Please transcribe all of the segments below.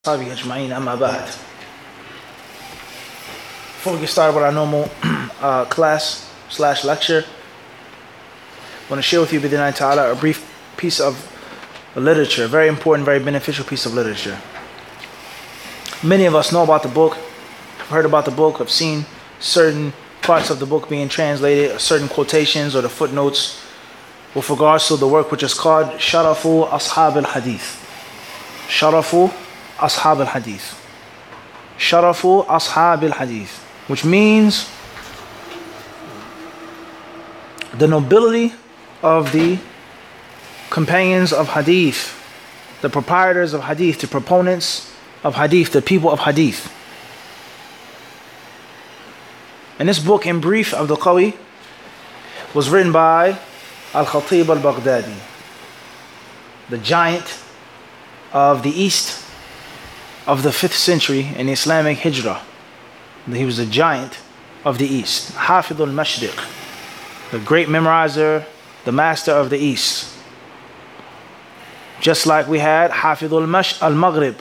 Before we get started with our normal class/lecture, I want to share with you, bid'Illahi ta'ala, a brief piece of literature, a very important, very beneficial piece of literature. Many of us know about the book, have heard about the book, have seen certain parts of the book being translated, certain quotations or the footnotes with regards to the work which is called Sharafu Ashab al-Hadith. Sharafu Ashab al-Hadith. Sharafu Ashab al-Hadith, which means the nobility of the companions of Hadith, the proprietors of Hadith, the proponents of Hadith, the people of Hadith. And this book, in brief, of the Qawi, was written by Al-Khatib al-Baghdadi, the giant of the East of the 5th century in Islamic Hijrah. He was a giant of the East. Hafidh al-Mashriq, the great memorizer, the master of the East. Just like we had Hafidh al-Maghrib,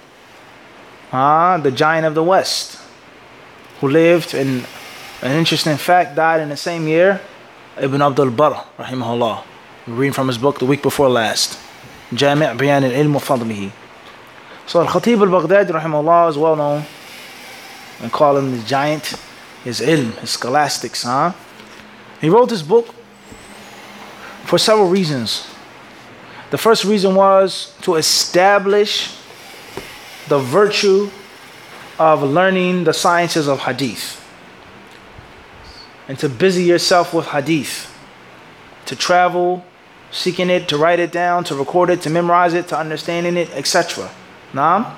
the giant of the West, who lived, in an interesting fact, died in the same year, Ibn Abdul Barr, rahimahullah. We're reading from his book the week before last, Jami' Bayan al-Ilm wa Fadlihi. So Al-Khatib al-Baghdadi, rahimahullah, is well known, and call him the giant, his ilm, his scholastics. He wrote this book for several reasons. The first reason was to establish the virtue of learning the sciences of Hadith, and to busy yourself with Hadith, to travel, seeking it, to write it down, to record it, to memorize it, to understanding it, etc. Nah?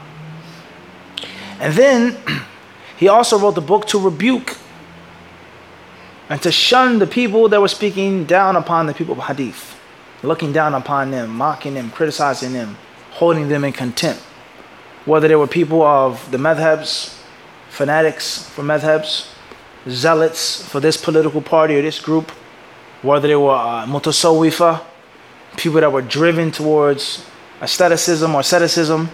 And then he also wrote the book to rebuke and to shun the people that were speaking down upon the people of Hadith, looking down upon them, mocking them, criticizing them, holding them in contempt. Whether they were people of the madhabs, fanatics for madhabs, zealots for this political party or this group, whether they were mutasawwifa, people that were driven towards aestheticism or asceticism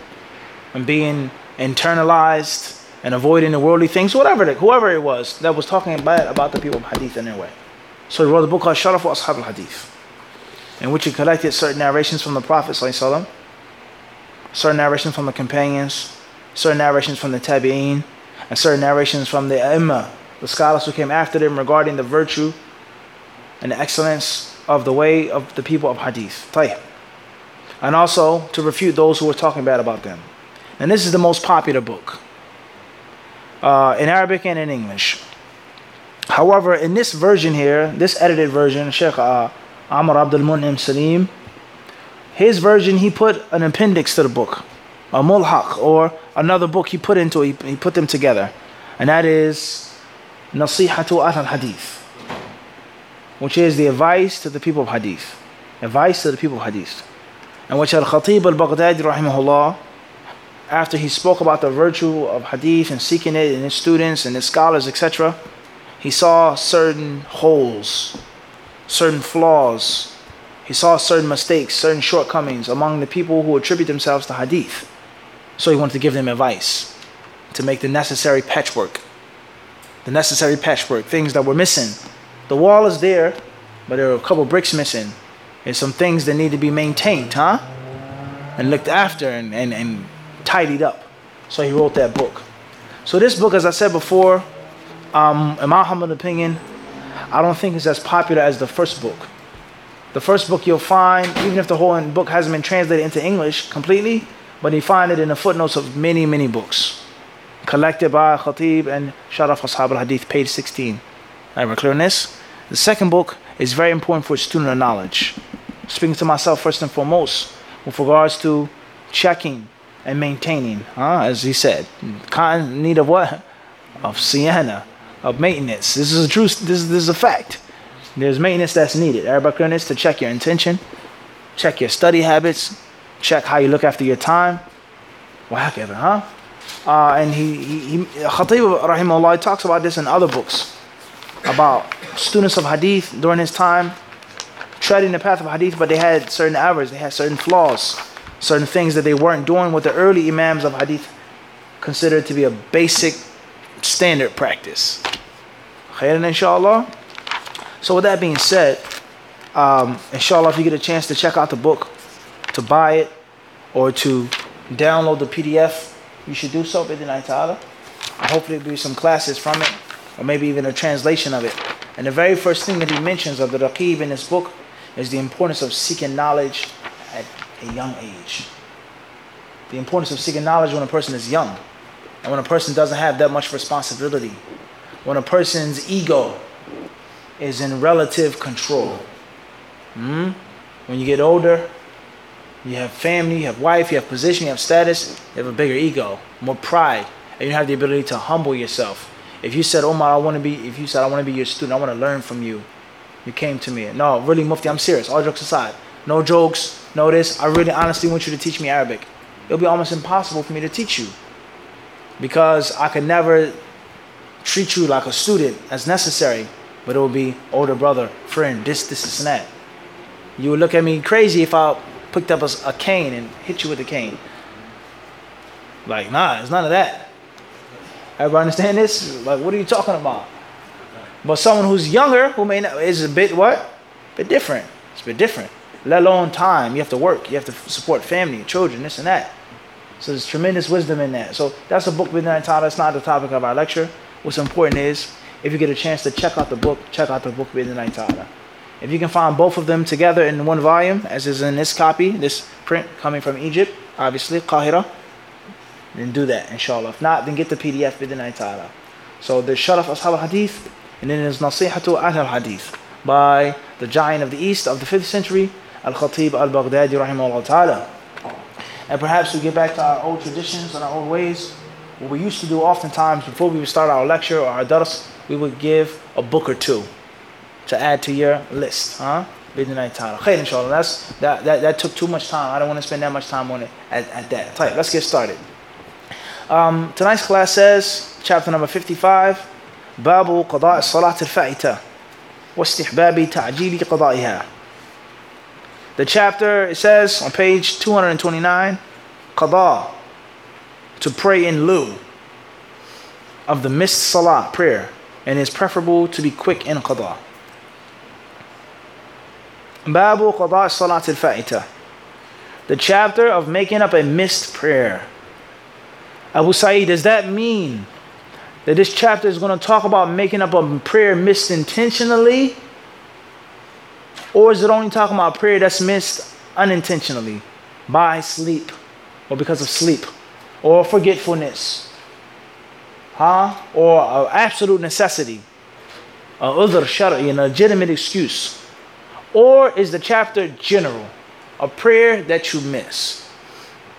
and being internalized and avoiding the worldly things, whoever it was that was talking bad about the people of Hadith in their way. So he wrote a book called Sharafu Ashab al-Hadith, in which he collected certain narrations from the Prophet ﷺ, certain narrations from the companions, certain narrations from the Tabi'een, and certain narrations from the A'imma, the scholars who came after them, regarding the virtue and the excellence of the way of the people of Hadith. And also to refute those who were talking bad about them. And this is the most popular book in Arabic and in English. However, in this version here, this edited version, Sheikh Amr Abdul Mun'im Salim, his version, he put an appendix to the book, a mulhaq, or another book he put into it, he put them together. And that is Nasihatu al-Hadith, which is the advice to the people of Hadith. Advice to the people of Hadith. And which Al-Khatib al-Baghdadi, rahimahullah, after he spoke about the virtue of Hadith and seeking it in his students and his scholars, etc., he saw certain holes, certain flaws. He saw certain mistakes, certain shortcomings among the people who attribute themselves to Hadith. So he wanted to give them advice to make the necessary patchwork. Things that were missing. The wall is there, but there are a couple bricks missing. There's some things that need to be maintained, and looked after and tidied up. So he wrote that book. So this book, as I said before, in my humble opinion, I don't think it's as popular as the first book. The first book you'll find, even if the whole book hasn't been translated into English completely, but you find it in the footnotes of many, many books. Collected by Khatib and Sharaf Ashab al-Hadith, page 16. We're clear on this? The second book is very important for a student of knowledge. Speaking to myself first and foremost, with regards to checking and maintaining, as he said, need of what? Of siyana, of maintenance. This is a truth. This is a fact. There's maintenance that's needed. Everybody clear on this? To check your intention, check your study habits, check how you look after your time. Whatever, and he Khatib rahimahullah talks about this in other books, about students of Hadith during his time treading the path of Hadith, but they had certain errors, they had certain flaws, certain things that they weren't doing what the early Imams of Hadith considered to be a basic standard practice. Khairan, inshallah. So with that being said, inshallah, if you get a chance to check out the book, to buy it, or to download the PDF, you should do so, bid'Illahi ta'ala. Hopefully there'll be some classes from it, or maybe even a translation of it. And the very first thing that he mentions of the Raqib in this book is the importance of seeking knowledge at a young age. The importance of seeking knowledge when a person is young, and when a person doesn't have that much responsibility, when a person's ego is in relative control. When you get older, you have family, you have wife, you have position, you have status, you have a bigger ego, more pride, and you have the ability to humble yourself. If you said, Omar, I want to be your student, I want to learn from you. You came to me. No, really, Mufti, I'm serious. All jokes aside. No jokes, no this. I really honestly want you to teach me Arabic. It'll be almost impossible for me to teach you, because I could never treat you like a student as necessary, but it will be older brother, friend, this, and that. You would look at me crazy if I picked up a cane and hit you with a cane. Like, nah, it's none of that. Everybody understand this? Like, what are you talking about? But someone who's younger, who may not, is a bit what? A bit different. It's a bit different. Let alone time. You have to work. You have to support family, children, this and that. So there's tremendous wisdom in that. So that's a book bid'Illahi ta'ala. It's not the topic of our lecture. What's important is, if you get a chance to check out the book bid'Illahi ta'ala. If you can find both of them together in one volume, as is in this copy, this print coming from Egypt, obviously, Qahira, then do that, inshallah. If not, then get the PDF bid'Illahi ta'ala. So there's Sharaf Ashab al-Hadith, and then there's Nasihatu Ahl al-Hadith by the giant of the East of the 5th century, Al-Khatib al-Baghdadi rahimahullah ta'ala. And perhaps we get back to our old traditions and our old ways. What we used to do oftentimes before we would start our lecture or our dars, we would give a book or two to add to your list, Bid'Illahi ta'ala. Khair, inshallah. That took too much time. I don't want to spend that much time on it at that. Right, let's get started. Tonight's class says, chapter number 55, Babu Qada' as-Salat al-Fa'ita wa istihbabi ta'jili qada'iha. The chapter, it says on page 229, Qada, to pray in lieu of the missed salah, prayer, and it's preferable to be quick in qada. Babu Qada' Salat al-Fa'ita, the chapter of making up a missed prayer. Abu Sa'id, does that mean that this chapter is going to talk about making up a prayer missed intentionally? Or is it only talking about prayer that's missed unintentionally, by sleep, or because of sleep, or forgetfulness, or absolute necessity, a udhr shar'i, a legitimate excuse? Or is the chapter general, a prayer that you miss?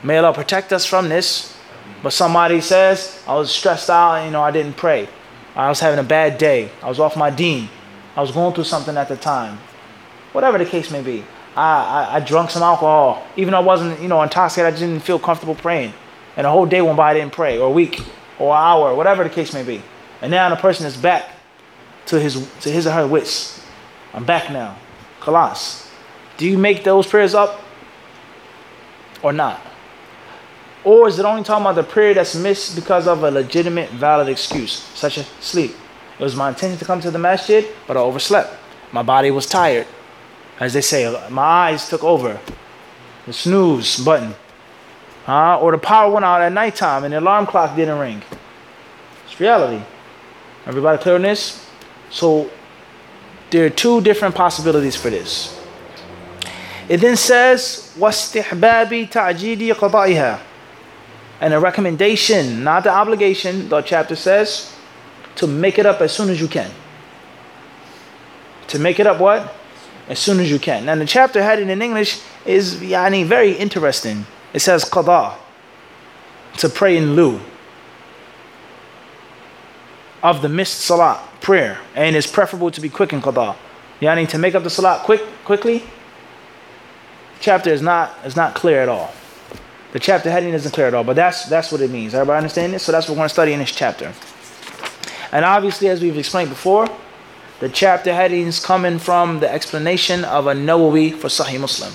May Allah protect us from this. But somebody says, I was stressed out, I didn't pray. I was having a bad day. I was off my deen. I was going through something at the time. Whatever the case may be. I drank some alcohol. Even though I wasn't, intoxicated, I just didn't feel comfortable praying. And a whole day went by, I didn't pray, or a week, or an hour, whatever the case may be. And now the person is back to his or her wits. I'm back now. Khalas. Do you make those prayers up or not? Or is it only talking about the prayer that's missed because of a legitimate, valid excuse, such as sleep? It was my intention to come to the masjid, but I overslept. My body was tired. As they say, my eyes took over. The snooze button. Or the power went out at nighttime and the alarm clock didn't ring. It's reality. Everybody clear on this? So there are two different possibilities for this. It then says, وَاسْتِحْبَابِ تَعْجِيلِ قَضَائِهَا, and a recommendation, not the obligation, the chapter says, to make it up as soon as you can. To make it up what? As soon as you can. Now the chapter heading in English is very interesting. It says qada, to pray in lieu of the missed salat, prayer, and it's preferable to be quick in qada. To make up the salat quickly. The chapter is not clear at all. The chapter heading isn't clear at all, but that's what it means. Everybody understand this? So that's what we're going to study in this chapter. And obviously, as we've explained before, the chapter headings coming from the explanation of a Nawawi for Sahih Muslim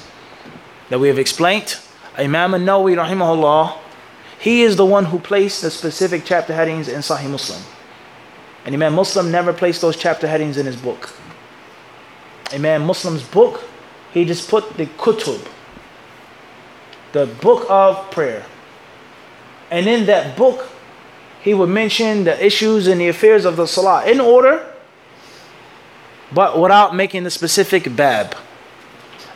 that we have explained. Imam an-Nawawi rahimahullah, He is the one who placed the specific chapter headings in Sahih Muslim. And Imam Muslim never placed those chapter headings in his book. Imam Muslim's book, he just put the kutub, the book of prayer. And in that book, he would mention the issues and the affairs of the salah in order, but without making the specific bab.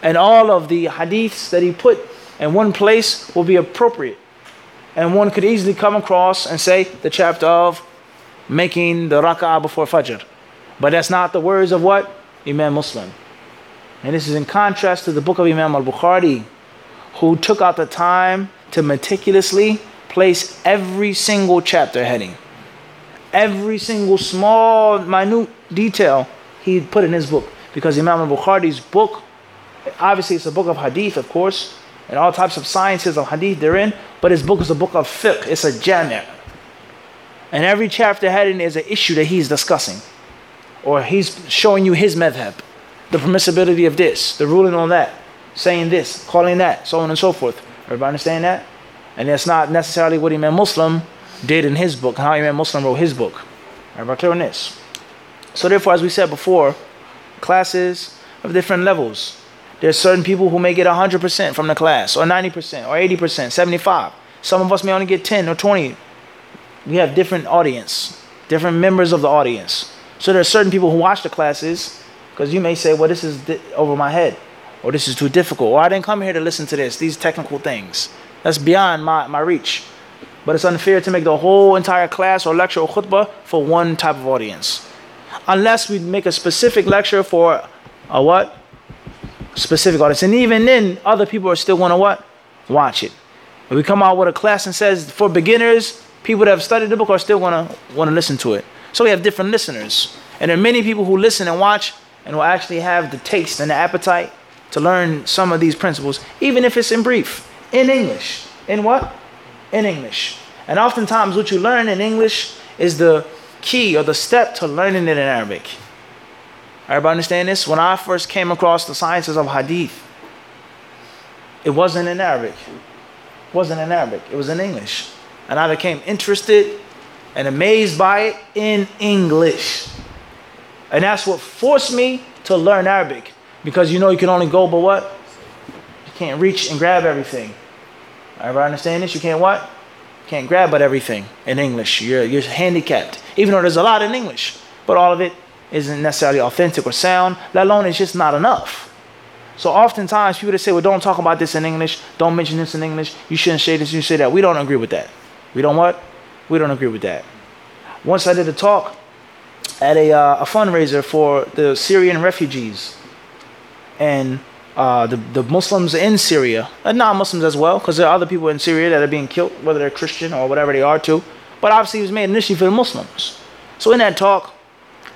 And all of the hadiths that he put in one place will be appropriate. And one could easily come across and say the chapter of making the rak'ah before Fajr. But that's not the words of what? Imam Muslim. And this is in contrast to the book of Imam al-Bukhari, who took out the time to meticulously place every single chapter heading. Every single small, minute detail he put in his book. Because Imam al-Bukhari's book, obviously it's a book of hadith, of course, and all types of sciences of hadith therein, but his book is a book of fiqh, it's a jami'. And every chapter heading is an issue that he's discussing. Or he's showing you his madhab, the permissibility of this, the ruling on that, saying this, calling that, so on and so forth. Everybody understand that? And that's not necessarily what Imam Muslim did in his book, how Imam Muslim wrote his book. Everybody clear on this? So therefore, as we said before, classes of different levels. There's certain people who may get 100% from the class, or 90%, or 80%, 75. Some of us may only get 10 or 20. We have different audience, different members of the audience. So there are certain people who watch the classes, because you may say, well, this is over my head, or this is too difficult, or I didn't come here to listen to these technical things. That's beyond my reach. But it's unfair to make the whole entire class or lecture or khutbah for one type of audience. Unless we make a specific lecture for a what? Specific audience. And even then, other people are still going to what? Watch it. If we come out with a class and says for beginners, people that have studied the book are still going to want to listen to it. So we have different listeners. And there are many people who listen and watch and will actually have the taste and the appetite to learn some of these principles, even if it's in brief, in English. In what? In English. And oftentimes what you learn in English is the key or the step to learning it in Arabic. Everybody understand this? When I first came across the sciences of hadith, it wasn't in Arabic. It wasn't in Arabic. It was in English. And I became interested and amazed by it in English. And that's what forced me to learn Arabic. Because you know you can only go but what? You can't reach and grab everything. Everybody understand this? You can't what? You can't grab but everything in English. You're handicapped. Even though there's a lot in English. But all of it isn't necessarily authentic or sound, let alone it's just not enough. So oftentimes people that say, well, don't talk about this in English, don't mention this in English, you shouldn't say this, you should say that. We don't agree with that. We don't what? We don't agree with that. Once I did a talk at a fundraiser for the Syrian refugees and the Muslims in Syria, and non-Muslims as well, because there are other people in Syria that are being killed, whether they're Christian or whatever they are too. But obviously it was made initially for the Muslims. So in that talk,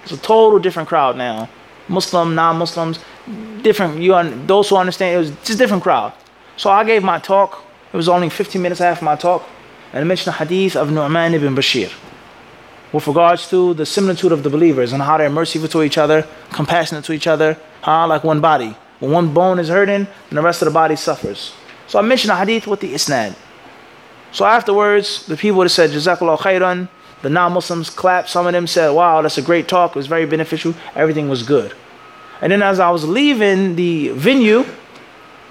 it's a total different crowd now. Muslim, non-Muslims, different. Those who understand, it was just a different crowd. So I gave my talk. It was only 15 minutes after my talk. And I mentioned the hadith of Nu'man ibn Bashir with regards to the similitude of the believers and how they're merciful to each other, compassionate to each other, like one body. When one bone is hurting, then the rest of the body suffers. So I mentioned the hadith with the isnad. So afterwards, the people that said, Jazakallah khairan, the non-Muslims clapped. Some of them said, wow, that's a great talk. It was very beneficial. Everything was good. And then as I was leaving the venue,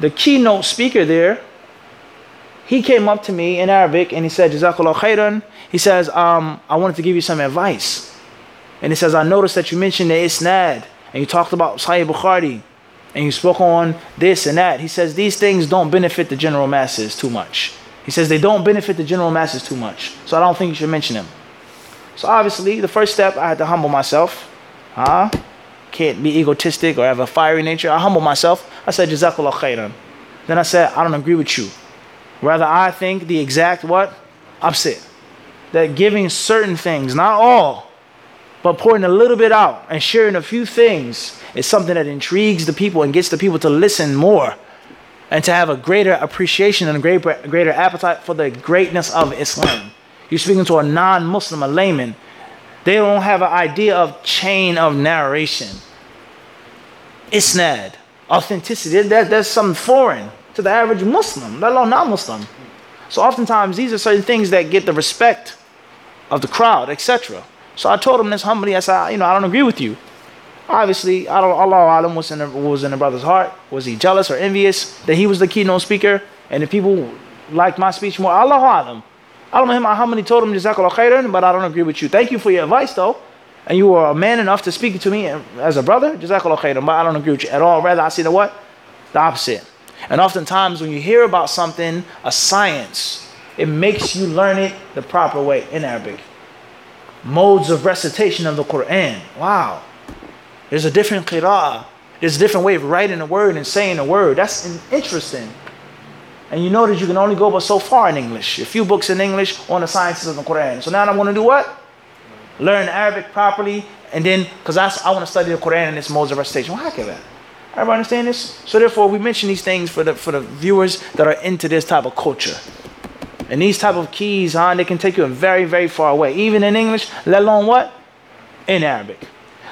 the keynote speaker there, he came up to me in Arabic and he said, Jazakallah khairan. He says, I wanted to give you some advice. And he says, I noticed that you mentioned the isnad and you talked about Sahih Bukhari and you spoke on this and that. He says, these things don't benefit the general masses too much. He says, they don't benefit the general masses too much. So I don't think you should mention them. So obviously, the first step, I had to humble myself. Can't be egotistic or have a fiery nature. I humble myself. I said, Jazakallah khairan. Then I said, I don't agree with you. Rather, I think the exact what? Opposite. That giving certain things, not all, but pouring a little bit out and sharing a few things is something that intrigues the people and gets the people to listen more and to have a greater appreciation and a greater appetite for the greatness of Islam. You're speaking to a non-Muslim, a layman. They don't have an idea of chain of narration. Isnad, authenticity, that's something foreign to the average Muslim, let alone non-Muslim. So oftentimes these are certain things that get the respect of the crowd, etc. So I told him this humbly. I said, I don't agree with you. Obviously, Allah Alam was in the brother's heart. Was he jealous or envious that he was the keynote speaker and the people liked my speech more? Allah Alam. I don't know him. I humbly told him, Jazakallah khairan, but I don't agree with you. Thank you for your advice though. And you were a man enough to speak to me as a brother. Jazakallah khairan, but I don't agree with you at all. Rather, I see the what? The opposite. And oftentimes when you hear about something, a science, it makes you learn it the proper way in Arabic. Modes of recitation of the Quran. Wow. There's a different qira'ah. There's a different way of writing a word and saying a word. That's interesting. And you know that you can only go but so far in English. A few books in English on the sciences of the Quran. So now I'm going to do what? Learn Arabic properly. And then, because I want to study the Quran and its modes of recitation. Well, how can that? Everybody understand this? So therefore, we mention these things for the viewers that are into this type of culture. And these type of keys, they can take you very, very far away. Even in English, let alone what? In Arabic.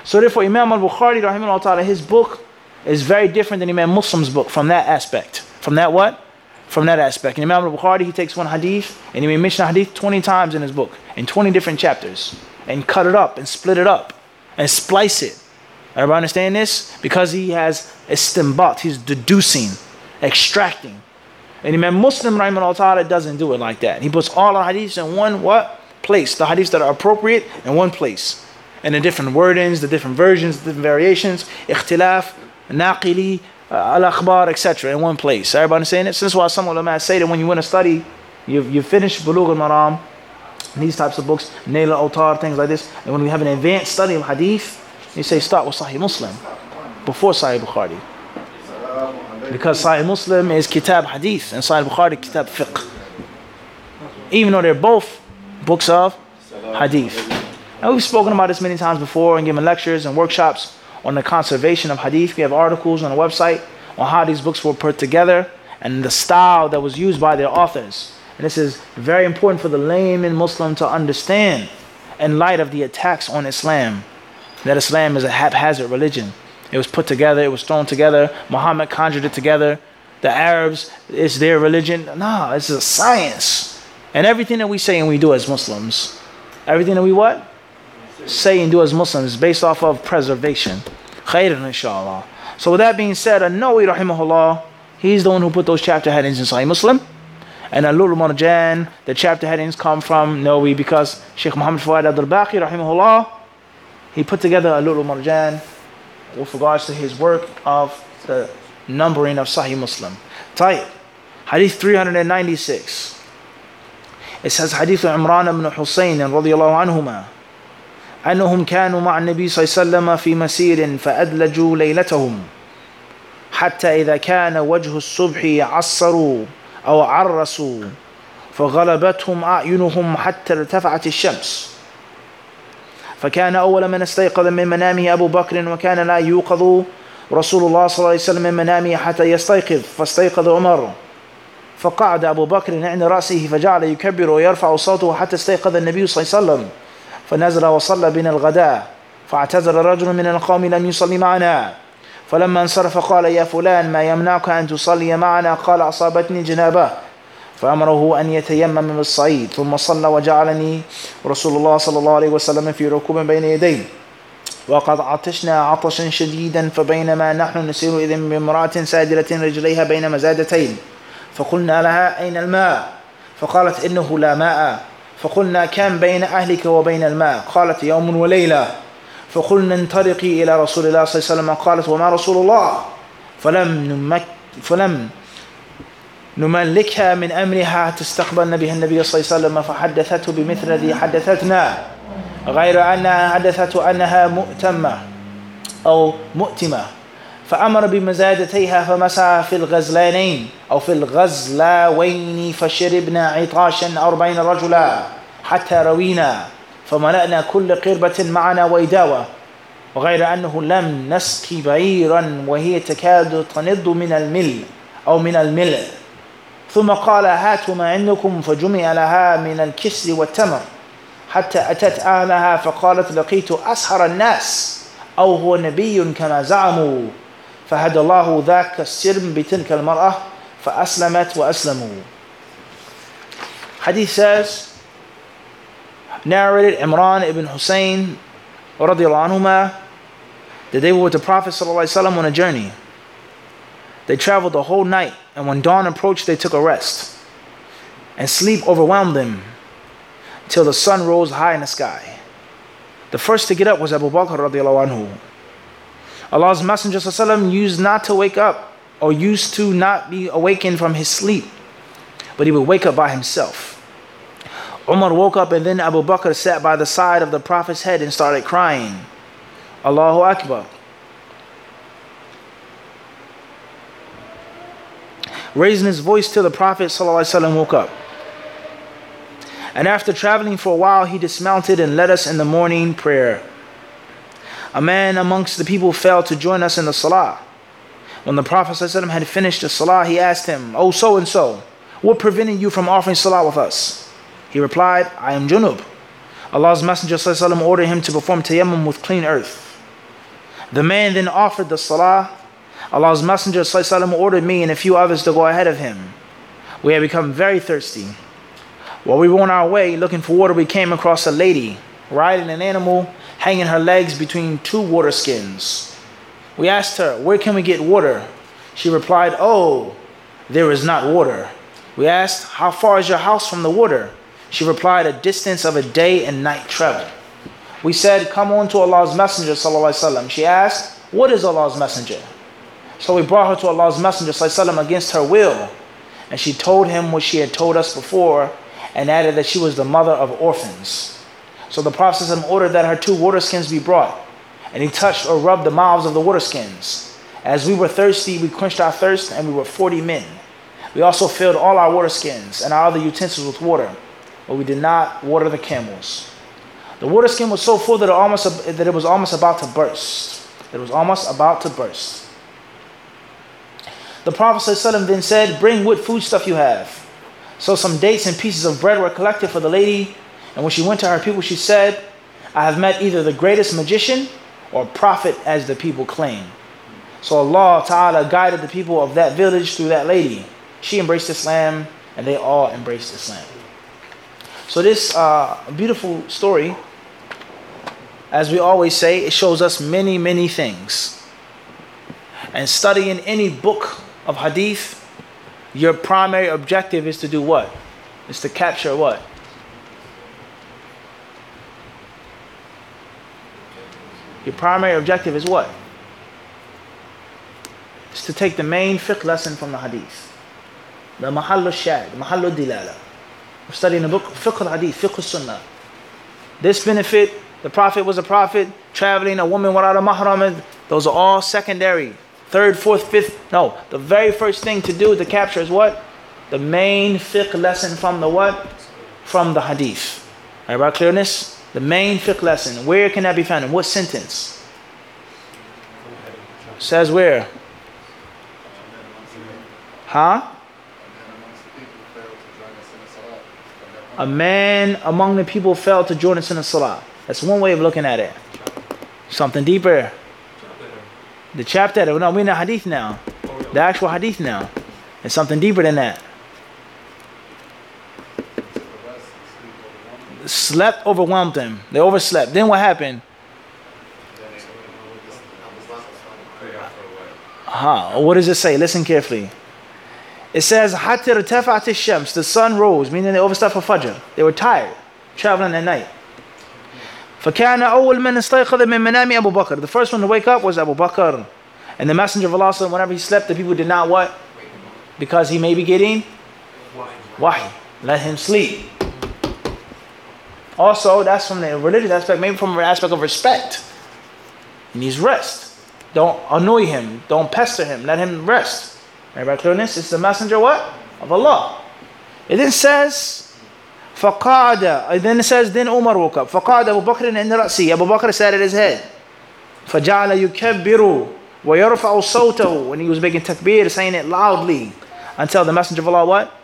So therefore, Imam al-Bukhari, rahimahullah ta'ala, his book is very different than Imam Muslim's book from that aspect. From that what? From that aspect. And Imam al-Bukhari, he takes one hadith, and he may mention a hadith 20 times in his book, in 20 different chapters, and cut it up, and split it up, and splice it. Everybody understand this? Because he has istinbat, he's deducing, extracting. And Imam Muslim, rahimahullah ta'ala, doesn't do it like that. He puts all the hadiths in one what? Place. The hadiths that are appropriate in one place. And the different wordings, the different versions, the different variations, ikhtilaf, naqili, al-akhbar, etc. in one place. Everybody understand it? So that's why some ulama say that when you want to study, you finish Bulugh al-Maram, these types of books, Nail al-Awtar, things like this. And when we have an advanced study of hadith, you say start with Sahih Muslim before Sahih Bukhari. Because Sahih Muslim is Kitab Hadith and Sahih Bukhari Kitab Fiqh. Even though they're both books of Hadith. And we've spoken about this many times before and given lectures and workshops on the conservation of Hadith. We have articles on the website on how these books were put together and the style that was used by their authors. And this is very important for the layman Muslim to understand in light of the attacks on Islam. That Islam is a haphazard religion. It was put together, it was thrown together. Muhammad conjured it together. The Arabs, it's their religion. No, it's a science. And everything that we say and we do as Muslims, everything that we what? Say and do as Muslims is based off of preservation. Khairan, inshallah. So with that being said, An-Nawawi, rahimahullah, he's the one who put those chapter headings in Sahih Muslim. And wal-Marjan, the chapter headings come from Nawawi because Sheikh Muhammad Fuad Abdul-Baqi, rahimahullah, he put together wal-Marjan with regards to his work of the numbering of Sahih Muslim. Tayyib. Hadith 396. It says, Hadith Imran ibn Husayn radiyallahu anhuma. أنهم كانوا مع النبي صلى الله عليه وسلم في مسير فأدلجوا ليلتهم حتى إذا كان وجه الصبح عصروا أو عرسوا فغلبتهم أعينهم حتى ارتفعت الشمس فكان أول من استيقظ من منامه أبو بكر وكان لا يوقظ رسول الله صلى الله عليه وسلم من منامه حتى يستيقظ فاستيقظ عمر فقعد أبو بكر عند رأسه فجعل يكبر ويرفع صوته حتى استيقظ النبي صلى الله عليه وسلم فنزل وصلى بنا الغداء فاعتذر رجل من القوم لم يصلي معنا فلما انصرف قال يا فلان ما يمنعك أن تصلي معنا قال أصابتني جنابة فأمره أن يتيمم بالصعيد ثم صلى وجعلني رسول الله صلى الله عليه وسلم في ركوب بين يديه وقد عطشنا عطشا شديدا فبينما نحن نسير إذن بامرأة سادلة رجليها بين مزادتين فقلنا لها أين الماء فقالت إنه لا ماء فقلنا كم بين أهلك وبين الماء قالت يوم وليلة فقلنا انطلقي إلى رسول الله صلى الله عليه وسلم قالت وما رسول الله فلم نملكها من أمرها تستقبلنا بها النبي صلى الله عليه وسلم فحدثته بمثل الذي حدثتنا غير أنها حدثته أنها مؤتمة أو مؤتمة فأمر بمزادتيها فمسح في الغزلانين أو في الغزلاوين فشربنا عطاشا 40 رجلا حتى روينا فملأنا كل قربة معنا وإداوة وغير أنه لم نسقي بعيرا وهي تكاد تنض من المل أو من الملء ثم قال هاتوا ما عندكم فجمع لها من الكسر والتمر حتى أتت أهلها فقالت لقيت أسحر الناس أو هو نبي كما زعموا فهدى الله ذاك السرم بتلك المرأة فأسلمت وأسلموا. Hadith says, narrated Imran ibn Hussein radiallahu anhuma, that they were with the Prophet ﷺ on a journey. They traveled the whole night, and when dawn approached, they took a rest. And sleep overwhelmed them till the sun rose high in the sky. The first to get up was Abu Bakr radiallahu anhu. Allah's Messenger ﷺ used not to wake up, or used to not be awakened from his sleep, but he would wake up by himself. Umar woke up, and then Abu Bakr sat by the side of the Prophet's head and started crying. Allahu Akbar. Raising his voice till the Prophet ﷺ woke up. And after traveling for a while, he dismounted and led us in the morning prayer. A man amongst the people fell to join us in the salah. When the Prophet ﷺ had finished the salah, he asked him, "Oh, so-and-so, what prevented you from offering salah with us?" He replied, "I am junub." Allah's Messenger ﷺ ordered him to perform tayammum with clean earth. The man then offered the salah. Allah's Messenger ﷺ ordered me and a few others to go ahead of him. We had become very thirsty. While we were on our way looking for water, we came across a lady riding an animal, hanging her legs between two water skins. We asked her, "Where can we get water?" She replied, "Oh, there is not water." We asked, "How far is your house from the water?" She replied, "A distance of a day and night travel." We said, "Come on to Allah's Messenger ﷺ." She asked, "What is Allah's Messenger?" So we brought her to Allah's Messenger ﷺ against her will. And she told him what she had told us before, and added that she was the mother of orphans. So the Prophet ﷺ ordered that her two water skins be brought. And he touched or rubbed the mouths of the water skins. As we were thirsty, we quenched our thirst, and we were 40 men. We also filled all our water skins and our other utensils with water, but we did not water the camels. The water skin was so full that it was almost about to burst. It was almost about to burst. The Prophet ﷺ then said, "Bring what foodstuff you have." So some dates and pieces of bread were collected for the lady, and when she went to her people, she said, "I have met either the greatest magician or prophet as the people claim." So Allah Ta'ala guided the people of that village through that lady. She embraced Islam, and they all embraced Islam. So this beautiful story, as we always say, it shows us many, many things. And studying any book of hadith, your primary objective is to do what? Is to capture what? Your primary objective is what? It's to take the main fiqh lesson from the hadith. The mahallu shahid, mahallu dilala. We're studying the book fiqh al-hadith, fiqh al-sunnah. This benefit, the Prophet was a prophet, traveling, a woman without a mahram, those are all secondary. Third, fourth, fifth, no. The very first thing to do to capture is what? The main fiqh lesson from the what? From the hadith. Everybody clear on this? The main fiqh lesson. Where can that be found? In what sentence? Says where? Huh? A man among the people failed to join us in the salah. That's one way of looking at it. Something deeper. The chapter, no, we're in the hadith now. The actual hadith now. It's something deeper than that. Slept overwhelmed them. They overslept. Then what happened? What does it say? Listen carefully. It says, حَتِّ ارْتَفَعَتِ الشَّمْسِ. The sun rose, meaning they overslept for Fajr. They were tired, traveling at night. فَكَانَ أَوَّلْ مَنْ اسْتَيْقَظَ مِنْ مَنَامِ Abu Bakr. The first one to wake up was Abu Bakr. And the Messenger of Allah, whenever he slept, the people did not what? Because he may be getting wahy. Let him sleep. Also, that's from the religious aspect, maybe from an aspect of respect. He needs rest. Don't annoy him. Don't pester him. Let him rest. Everybody clear on this? It's the Messenger what? Of Allah. It then says, فَقَعَدَ. Then it says, then Umar woke up. فَقَعَدَ أَبُو بَكْرٍ عِنْدَ رَأْسِهِ. Abu Bakr sat at his head. فَجَعَلَ يُكَبِّرُ وَيَرْفَعُ صَوْتَهُ. When he was making takbir, saying it loudly. Until the Messenger of Allah what?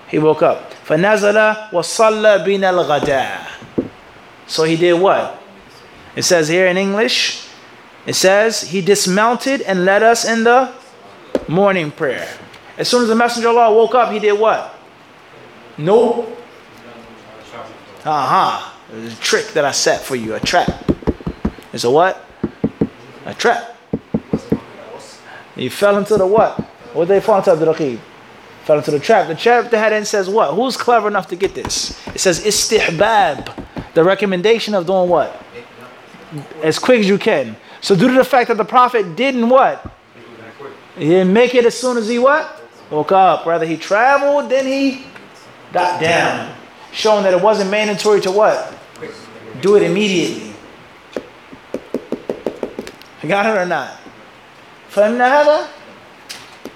He woke up. فَنَزَلَ وَصَلَّ بِنَا الْغَدَاءِ. So he did what? It says here in English, it says, he dismounted and led us in the morning prayer. As soon as the Messenger of Allah woke up, he did what? No It's a trick that I set for you, a trap. It's a what? A trap. You fell into the what? What did they fall into, Abdul Raqib? Fell into the trap. The trap that then says what? Who's clever enough to get this? It says istihbab. The recommendation of doing what? As quick as you can. So due to the fact that the Prophet didn't what? He didn't make it as soon as he what? Woke up. Rather he traveled, then he got down. Showing that it wasn't mandatory to what? Do it immediately. You got it or not? I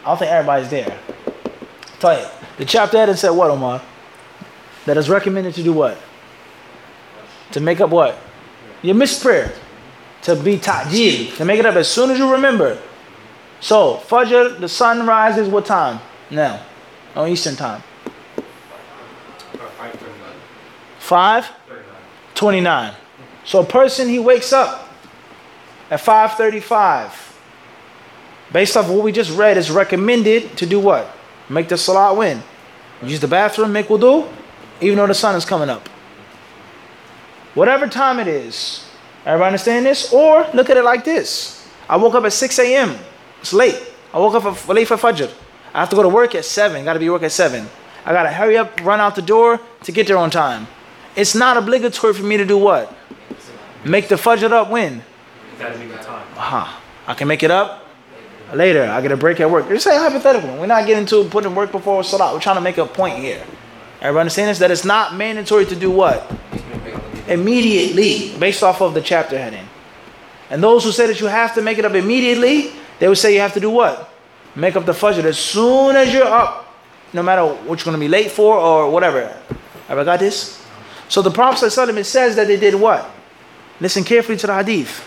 don't think everybody's there. Tell you. The chapter heading said what, Omar? That is recommended to do what? To make up what? Your missed prayer. To be ta'jil. To make it up as soon as you remember. So, Fajr, the sun rises what time? Now. On Eastern time. 5:29. So a person, he wakes up at 5:35. Based off what we just read, it's recommended to do what? Make the salat when? Use the bathroom, make wudu, even though the sun is coming up. Whatever time it is. Everybody understand this? Or look at it like this. I woke up at 6 a.m. It's late. I woke up late for Fajr. I have to go to work at 7. Got to be work at 7. I got to hurry up, run out the door to get there on time. It's not obligatory for me to do what? Make the Fajr up when? I can make it up later. I get a break at work. Just say hypothetical. We're not getting to putting work before salat. We're trying to make a point here. Everybody understand this? That it's not mandatory to do what? Immediately, based off of the chapter heading. And those who say that you have to make it up immediately, they would say you have to do what? Make up the Fajr as soon as you're up, no matter what you're going to be late for or whatever. Ever got this? So the Prophet ﷺ, it says that they did what? Listen carefully to the hadith.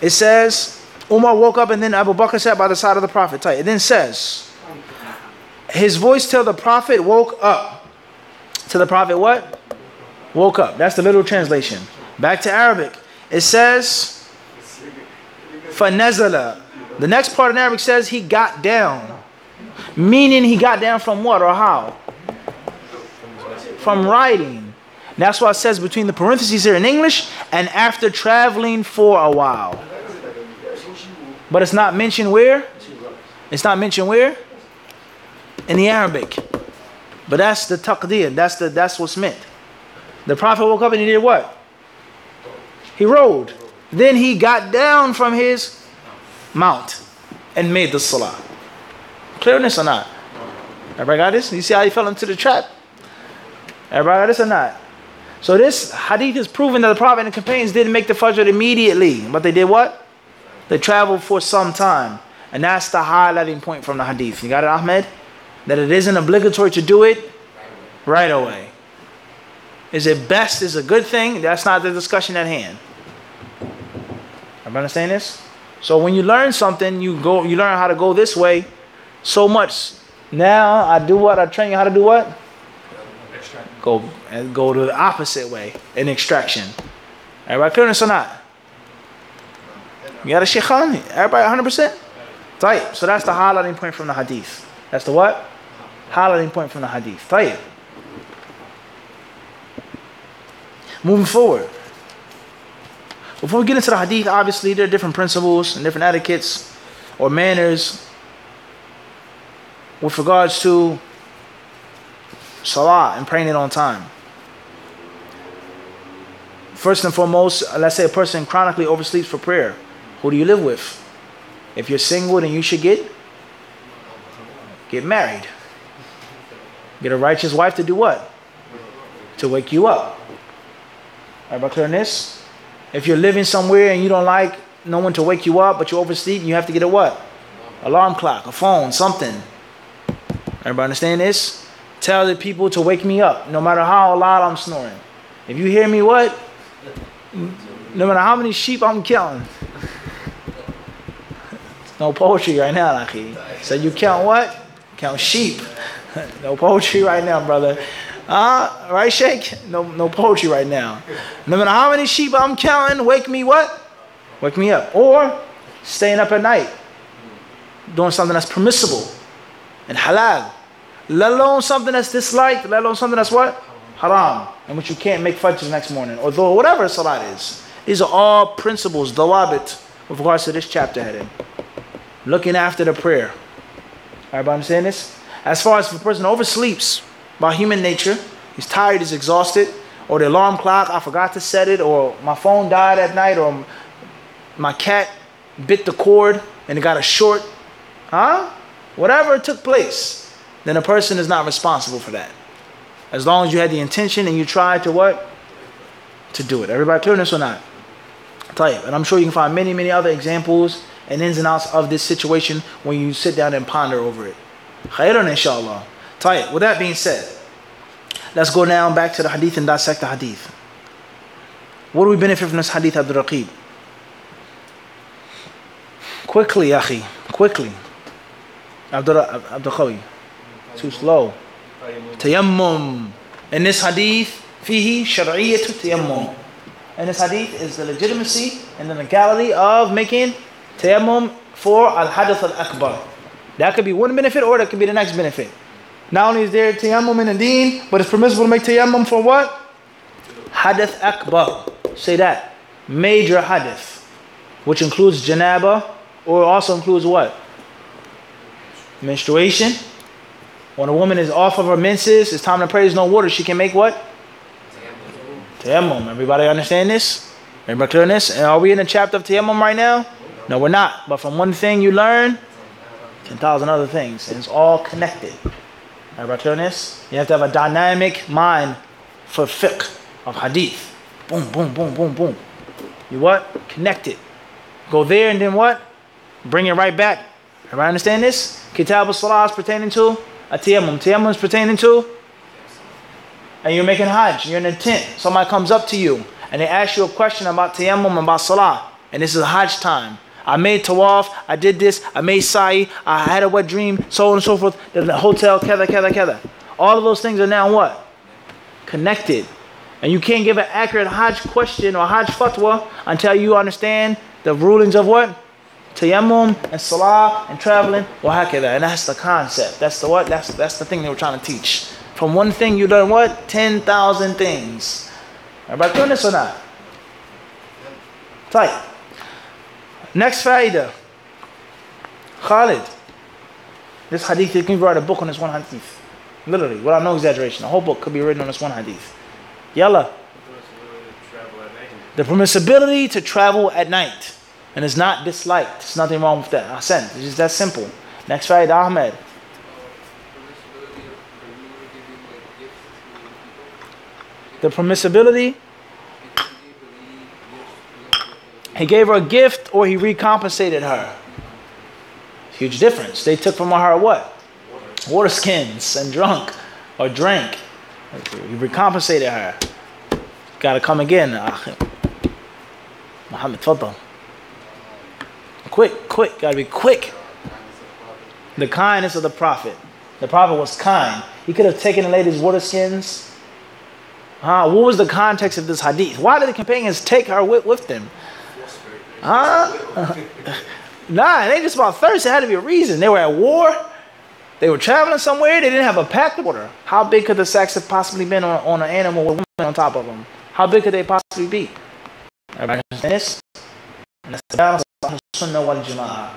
It says, Umar woke up and then Abu Bakr sat by the side of the Prophet. It then says, his voice till the Prophet woke up. Till the Prophet what? Woke up. That's the literal translation. Back to Arabic. It says, فَنَزَلَ. The next part in Arabic says he got down. Meaning he got down from what or how? From riding. That's why it says between the parentheses here in English, and after traveling for a while. But it's not mentioned where? It's not mentioned where? In the Arabic. But that's the taqdeer. That's what's meant. The Prophet woke up and he did what? He rode. Then he got down from his mount and made the salah. Clearness or not? Everybody got this? You see how he fell into the trap? Everybody got this or not? So this hadith is proving that the Prophet and the companions didn't make the Fajr immediately. But they did what? They traveled for some time. And that's the highlighting point from the hadith. You got it, Ahmed? That it isn't obligatory to do it right away. Is it best? Is a good thing? That's not the discussion at hand. Everybody understand this? So when you learn something, you learn how to go this way so much. Now I do what? I train you how to do what? Go to the opposite way in extraction. Everybody clear this or not? You got a Sheikh on? Everybody 100%? Tayyib. So that's the highlighting point from the hadith. That's the what? Highlighting point from the hadith. Tayyib. Moving forward. Before we get into the hadith, obviously there are different principles and different etiquettes or manners with regards to salah and praying it on time. First and foremost, let's say a person chronically oversleeps for prayer. Who do you live with? If you're single, then you should get married. Get a righteous wife to do what? To wake you up. Everybody clear on this? If you're living somewhere and you don't like no one to wake you up, but you oversleep, you have to get a what? Alarm clock, a phone, something. Everybody understand this? Tell the people to wake me up, no matter how loud I'm snoring. If you hear me what? No matter how many sheep I'm counting. No poetry right now, Akhi. So you count what? Count sheep. No poetry right now, brother. Right, Sheikh? No poetry right now. No matter how many sheep I'm counting, wake me what? Wake me up. Or staying up at night. Doing something that's permissible and halal. Let alone something that's disliked. Let alone something that's what? Haram. in which you can't make fajr the next morning, or though whatever salat is. These are all principles, dawabit, with regards to this chapter heading. Looking after the prayer. Everybody understand this? As far as if a person oversleeps by human nature, he's tired, he's exhausted, or the alarm clock, I forgot to set it, or my phone died at night, or my cat bit the cord and it got a short, whatever took place, then a person is not responsible for that. As long as you had the intention and you tried to what? To do it. Everybody clear on this or not? Tayyib. And I'm sure you can find many, many other examples and ins and outs of this situation when you sit down and ponder over it. Khairan inshallah. Tayyib. With that being said, let's go now back to the hadith and dissect the hadith. What do we benefit from this hadith, Abdul Raqib? Quickly, Akhi. Quickly. Abdul Qawi. Too slow. Tayammum. In this hadith, fihi shar'iyyatu tayammum. In this hadith is the legitimacy and the legality of making tayammum for al-hadith al-akbar. That could be one benefit or that could be the next benefit. Not only is there tayammum in the deen, but it's permissible to make tayammum for what? Hadith akbar. Say that. Major hadith. Which includes janaba, or also includes what? Menstruation. When a woman is off of her menses, it's time to pray, there's no water, she can make what? Tayammum. Everybody understand this? Everybody clear on this? And are we in the chapter of tayammum right now? No, we're not. But from one thing you learn, 10,000 other things. And it's all connected. Everybody clear on this? You have to have a dynamic mind for fiqh of hadith. Boom, boom, boom, boom, boom. You what? Connect it. Go there and then what? Bring it right back. Everybody understand this? Kitab al-Salah is pertaining to a tayammum. Tayammum is pertaining to, and you're making hajj, you're in a tent. Somebody comes up to you and they ask you a question about tayammum and about salah. And this is hajj time. I made tawaf, I did this, I made sa'i, I had a wet dream, so on and so forth. The hotel, kada. All of those things are now what? Connected. And you can't give an accurate hajj question or hajj fatwa until you understand the rulings of what? Tayammum and salah and traveling, and that's the concept. That's the what? That's the thing they were trying to teach. From one thing you learn what? 10,000 things. Everybody doing this or not? Tight. Next faida. Khalid. This hadith, you can write a book on this one hadith. Literally, without no exaggeration. A whole book could be written on this one hadith. Yalla. The permissibility to travel at night. And it's not disliked. There's nothing wrong with that. Ahsan. It's just that simple. Next faida, Ahmed. The permissibility. He gave her a gift or he recompensated her. Huge difference. They took from her what? Water skins and drank. He recompensated her. Gotta come again. Muhammad, tfaddal. Quick. Gotta be quick. The kindness of the Prophet. The Prophet was kind. He could have taken the lady's water skins. What was the context of this hadith? Why did the companions take her with them? Nah, it ain't just about thirst. It had to be a reason. They were at war. They were traveling somewhere. They didn't have a packed water. How big could the sacks have possibly been on an animal with women on top of them? How big could they possibly be? Everybody understand this? And that's the balance of Sunnah wal Jama'ah.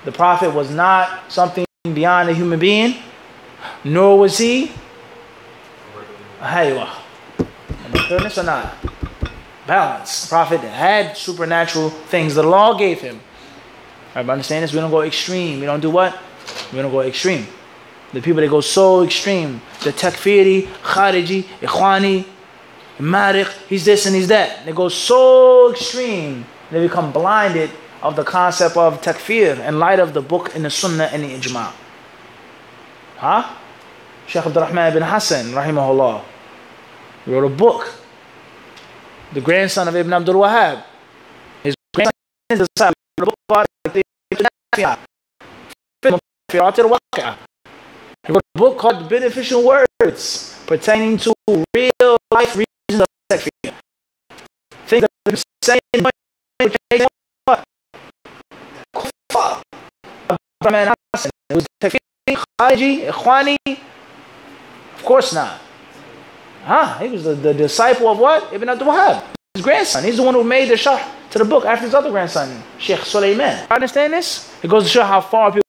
The Prophet was not something beyond a human being, nor was he a haywa. Am I clear on this or not? Balance. The Prophet had supernatural things the law gave him. Everybody understand this? We don't go extreme. We don't do what? We don't go extreme. The people that go so extreme, the takfiri, khariji, ikhwani, mariq, he's this and he's that. They go so extreme, they become blinded of the concept of takfir in light of the book and the sunnah and the ijma'. Shaykh Abdul Rahman ibn Hassan, rahimahullah, he wrote a book. The grandson of Ibn Abdul Wahhab. His grandson is the disciple. He wrote a book called Beneficial Words pertaining to real life reasons of takfir. Things that have been saying what? It was takfir, khaji, ikhwani? Of course not. He was the disciple of what? Ibn Abdul Wahhab. His grandson. He's the one who made the sharh to the book after his other grandson, Sheikh Sulaiman. Understand this? It goes to show how far people